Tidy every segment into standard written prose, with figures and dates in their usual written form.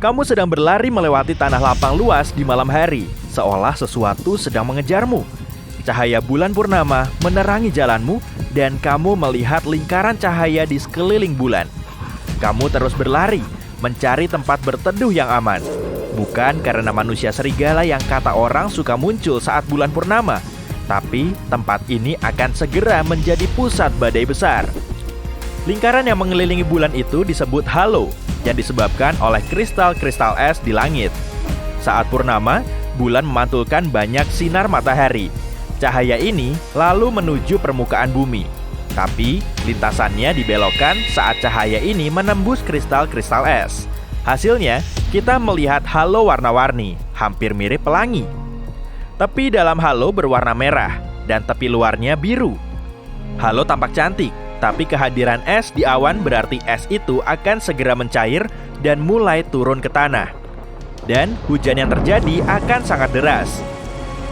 Kamu sedang berlari melewati tanah lapang luas di malam hari, seolah sesuatu sedang mengejarmu. Cahaya bulan purnama menerangi jalanmu, dan kamu melihat lingkaran cahaya di sekeliling bulan. Kamu terus berlari, mencari tempat berteduh yang aman. Bukan karena manusia serigala yang kata orang suka muncul saat bulan purnama, tapi tempat ini akan segera menjadi pusat badai besar. Lingkaran yang mengelilingi bulan itu disebut halo, yang disebabkan oleh kristal-kristal es di langit. Saat purnama, bulan memantulkan banyak sinar matahari. Cahaya ini lalu menuju permukaan bumi. Tapi, lintasannya dibelokkan saat cahaya ini menembus kristal-kristal es. Hasilnya, kita melihat halo warna-warni, hampir mirip pelangi. Tepi dalam halo berwarna merah, dan tepi luarnya biru. Halo tampak cantik, tapi kehadiran es di awan berarti es itu akan segera mencair dan mulai turun ke tanah. Dan hujan yang terjadi akan sangat deras.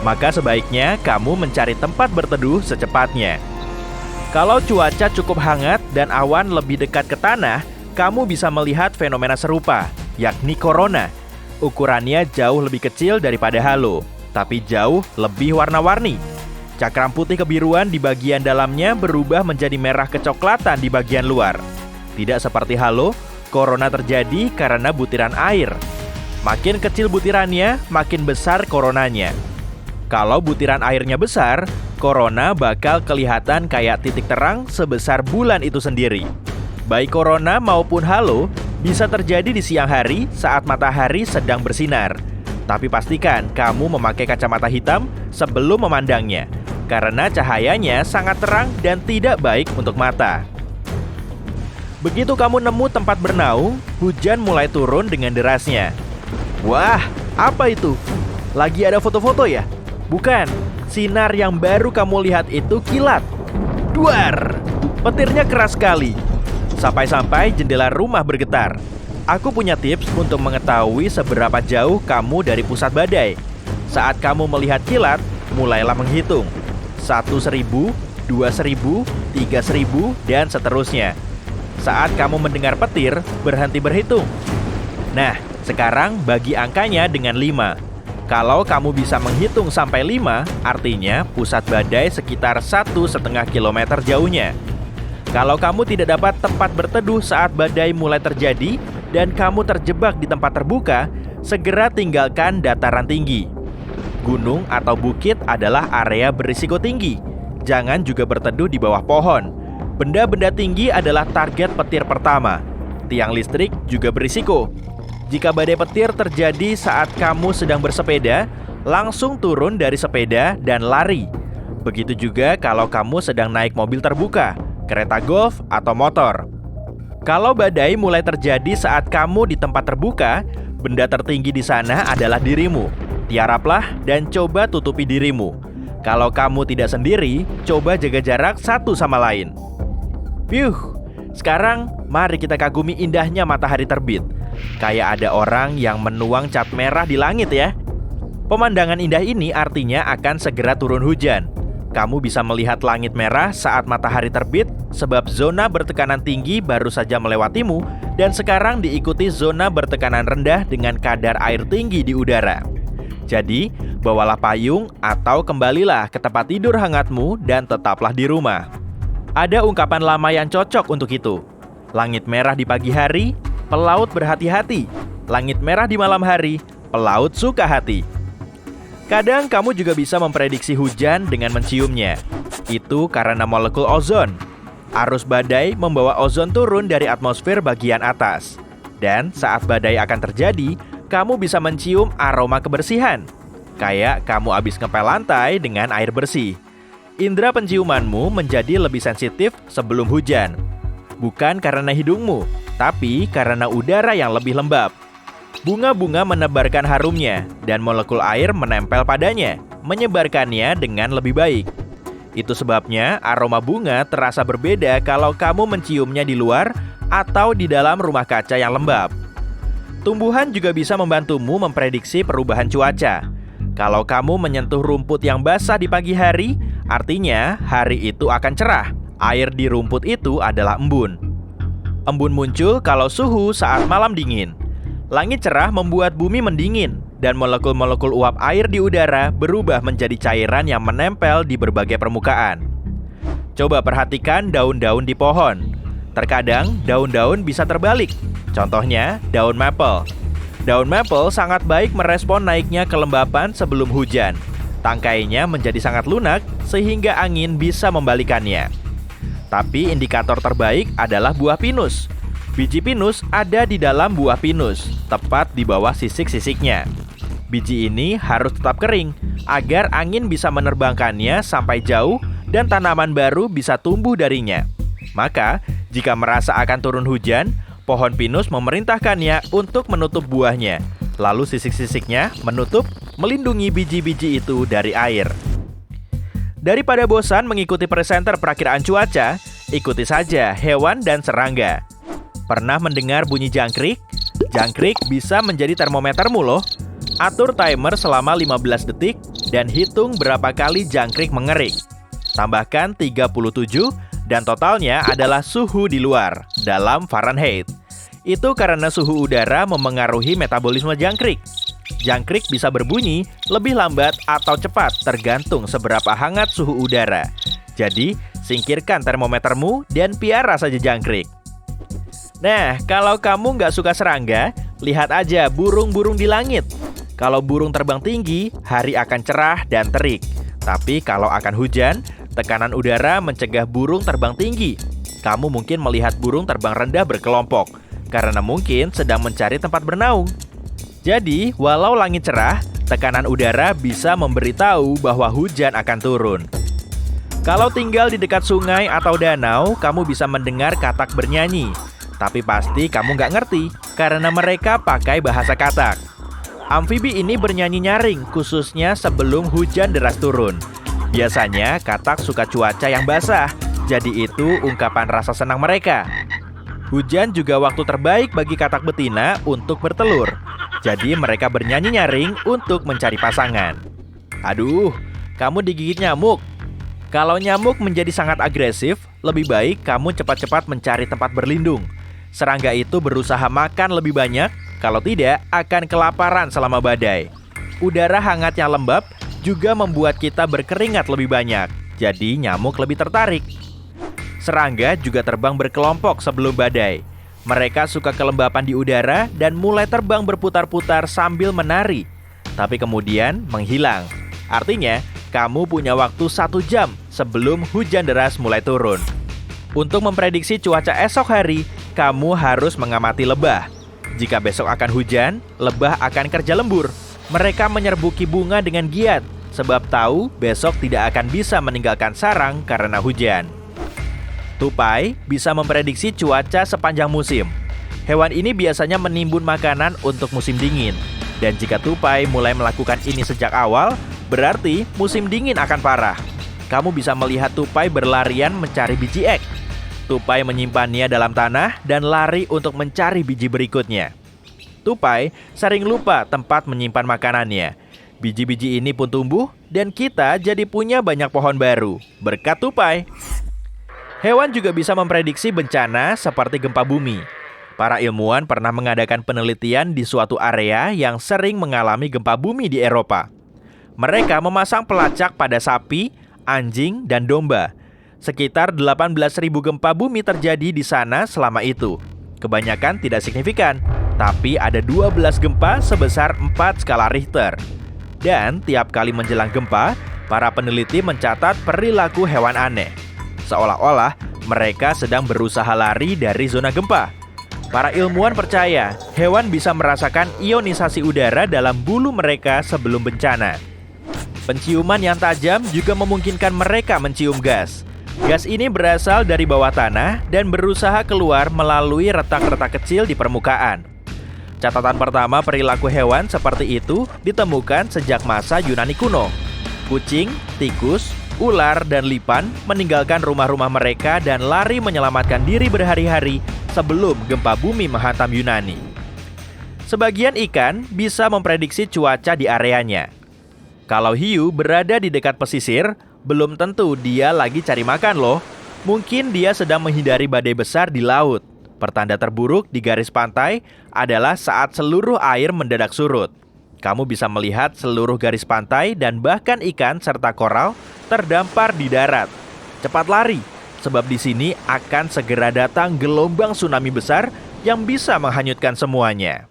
Maka sebaiknya kamu mencari tempat berteduh secepatnya. Kalau cuaca cukup hangat dan awan lebih dekat ke tanah, kamu bisa melihat fenomena serupa, yakni korona. Ukurannya jauh lebih kecil daripada halo, tapi jauh lebih warna-warni. Cakram putih kebiruan di bagian dalamnya berubah menjadi merah kecoklatan di bagian luar. Tidak seperti halo, korona terjadi karena butiran air. Makin kecil butirannya, makin besar koronanya. Kalau butiran airnya besar, korona bakal kelihatan kayak titik terang sebesar bulan itu sendiri. Baik korona maupun halo bisa terjadi di siang hari saat matahari sedang bersinar. Tapi pastikan kamu memakai kacamata hitam sebelum memandangnya, karena cahayanya sangat terang dan tidak baik untuk mata. Begitu kamu nemu tempat bernaung, hujan mulai turun dengan derasnya. Wah, apa itu? Lagi ada foto-foto ya? Bukan, sinar yang baru kamu lihat itu kilat. Duar! Petirnya keras sekali. Sampai-sampai jendela rumah bergetar. Aku punya tips untuk mengetahui seberapa jauh kamu dari pusat badai. Saat kamu melihat kilat, mulailah menghitung. 1.000, 2.000, 3.000, dan seterusnya. Saat kamu mendengar petir, berhenti berhitung. Nah, sekarang bagi angkanya dengan 5. Kalau kamu bisa menghitung sampai 5, artinya pusat badai sekitar 1,5 kilometer jauhnya. Kalau kamu tidak dapat tempat berteduh saat badai mulai terjadi dan kamu terjebak di tempat terbuka, segera tinggalkan dataran tinggi. Gunung atau bukit adalah area berisiko tinggi. Jangan juga berteduh di bawah pohon. Benda-benda tinggi adalah target petir pertama. Tiang listrik juga berisiko. Jika badai petir terjadi saat kamu sedang bersepeda, langsung turun dari sepeda dan lari. Begitu juga kalau kamu sedang naik mobil terbuka, kereta golf, atau motor. Kalau badai mulai terjadi saat kamu di tempat terbuka, benda tertinggi di sana adalah dirimu. Tiaraplah dan coba tutupi dirimu. Kalau kamu tidak sendiri, coba jaga jarak satu sama lain. Sekarang mari kita kagumi indahnya matahari terbit. Kayak ada orang yang menuang cat merah di langit ya. Pemandangan indah ini artinya akan segera turun hujan. Kamu bisa melihat langit merah saat matahari terbit sebab zona bertekanan tinggi baru saja melewatimu dan sekarang diikuti zona bertekanan rendah dengan kadar air tinggi di udara. Jadi, bawalah payung atau kembalilah ke tempat tidur hangatmu dan tetaplah di rumah. Ada ungkapan lama yang cocok untuk itu. Langit merah di pagi hari, pelaut berhati-hati. Langit merah di malam hari, pelaut suka hati. Kadang kamu juga bisa memprediksi hujan dengan menciumnya. Itu karena molekul ozon. Arus badai membawa ozon turun dari atmosfer bagian atas. Dan saat badai akan terjadi, kamu bisa mencium aroma kebersihan. Kayak kamu habis ngepel lantai dengan air bersih. Indera penciumanmu menjadi lebih sensitif sebelum hujan. Bukan karena hidungmu, tapi karena udara yang lebih lembab. Bunga-bunga menebarkan harumnya, dan molekul air menempel padanya, menyebarkannya dengan lebih baik. Itu sebabnya aroma bunga terasa berbeda kalau kamu menciumnya di luar atau di dalam rumah kaca yang lembab. Tumbuhan juga bisa membantumu memprediksi perubahan cuaca. Kalau kamu menyentuh rumput yang basah di pagi hari, artinya hari itu akan cerah. Air di rumput itu adalah embun. Embun muncul kalau suhu saat malam dingin. Langit cerah membuat bumi mendingin, dan molekul-molekul uap air di udara berubah menjadi cairan yang menempel di berbagai permukaan. Coba perhatikan daun-daun di pohon. Terkadang daun-daun bisa terbalik. Contohnya, daun maple. Daun maple sangat baik merespon naiknya kelembapan sebelum hujan. Tangkainya menjadi sangat lunak sehingga angin bisa membalikannya. Tapi indikator terbaik adalah buah pinus. Biji pinus ada di dalam buah pinus, tepat di bawah sisik-sisiknya. Biji ini harus tetap kering agar angin bisa menerbangkannya sampai jauh dan tanaman baru bisa tumbuh darinya. Maka, jika merasa akan turun hujan, pohon pinus memerintahkannya untuk menutup buahnya. Lalu sisik-sisiknya menutup, melindungi biji-biji itu dari air. Daripada bosan mengikuti presenter perakiraan cuaca, ikuti saja hewan dan serangga. Pernah mendengar bunyi jangkrik? Jangkrik bisa menjadi termometermu loh. Atur timer selama 15 detik dan hitung berapa kali jangkrik mengerik. Tambahkan 37 dan totalnya adalah suhu di luar dalam Fahrenheit. Itu karena suhu udara memengaruhi metabolisme jangkrik. Jangkrik bisa berbunyi lebih lambat atau cepat tergantung seberapa hangat suhu udara. Jadi, singkirkan termometermu dan piara saja jangkrik. Nah, kalau kamu nggak suka serangga, lihat aja burung-burung di langit. Kalau burung terbang tinggi, hari akan cerah dan terik. Tapi kalau akan hujan, tekanan udara mencegah burung terbang tinggi. Kamu mungkin melihat burung terbang rendah berkelompok, karena mungkin sedang mencari tempat bernaung. Jadi, walau langit cerah, tekanan udara bisa memberitahu bahwa hujan akan turun. Kalau tinggal di dekat sungai atau danau, kamu bisa mendengar katak bernyanyi. Tapi pasti kamu nggak ngerti, karena mereka pakai bahasa katak. Amfibi ini bernyanyi nyaring, khususnya sebelum hujan deras turun. Biasanya katak suka cuaca yang basah, jadi itu ungkapan rasa senang mereka. Hujan juga waktu terbaik bagi katak betina untuk bertelur. Jadi mereka bernyanyi nyaring untuk mencari pasangan. Aduh, kamu digigit nyamuk. Kalau nyamuk menjadi sangat agresif, lebih baik kamu cepat-cepat mencari tempat berlindung. Serangga itu berusaha makan lebih banyak, kalau tidak akan kelaparan selama badai. Udara hangat yang lembab juga membuat kita berkeringat lebih banyak, jadi nyamuk lebih tertarik. Serangga juga terbang berkelompok sebelum badai. Mereka suka kelembapan di udara dan mulai terbang berputar-putar sambil menari, tapi kemudian menghilang. Artinya, kamu punya waktu 1 jam sebelum hujan deras mulai turun. Untuk memprediksi cuaca esok hari, kamu harus mengamati lebah. Jika besok akan hujan, lebah akan kerja lembur. Mereka menyerbuki bunga dengan giat, sebab tahu besok tidak akan bisa meninggalkan sarang karena hujan. Tupai bisa memprediksi cuaca sepanjang musim. Hewan ini biasanya menimbun makanan untuk musim dingin. Dan jika tupai mulai melakukan ini sejak awal, berarti musim dingin akan parah. Kamu bisa melihat tupai berlarian mencari biji ek. Tupai menyimpannya dalam tanah dan lari untuk mencari biji berikutnya. Tupai sering lupa tempat menyimpan makanannya. Biji-biji ini pun tumbuh dan kita jadi punya banyak pohon baru berkat tupai. Hewan juga bisa memprediksi bencana seperti gempa bumi. Para ilmuwan pernah mengadakan penelitian di suatu area yang sering mengalami gempa bumi di Eropa. Mereka memasang pelacak pada sapi, anjing, dan domba. Sekitar 18.000 gempa bumi terjadi di sana selama itu. Kebanyakan tidak signifikan, tapi ada 12 gempa sebesar 4 skala Richter. Dan tiap kali menjelang gempa, para peneliti mencatat perilaku hewan aneh. Seolah-olah mereka sedang berusaha lari dari zona gempa. Para ilmuwan percaya hewan bisa merasakan ionisasi udara dalam bulu mereka sebelum bencana. Penciuman yang tajam juga memungkinkan mereka mencium gas. Gas ini berasal dari bawah tanah dan berusaha keluar melalui retak-retak kecil di permukaan. Catatan pertama perilaku hewan seperti itu ditemukan sejak masa Yunani kuno. Kucing, tikus, ular, dan lipan meninggalkan rumah-rumah mereka dan lari menyelamatkan diri berhari-hari sebelum gempa bumi menghantam Yunani. Sebagian ikan bisa memprediksi cuaca di areanya. Kalau hiu berada di dekat pesisir, belum tentu dia lagi cari makan loh. Mungkin dia sedang menghindari badai besar di laut. Pertanda terburuk di garis pantai adalah saat seluruh air mendadak surut. Kamu bisa melihat seluruh garis pantai dan bahkan ikan serta koral terdampar di darat. Cepat lari, sebab di sini akan segera datang gelombang tsunami besar yang bisa menghanyutkan semuanya.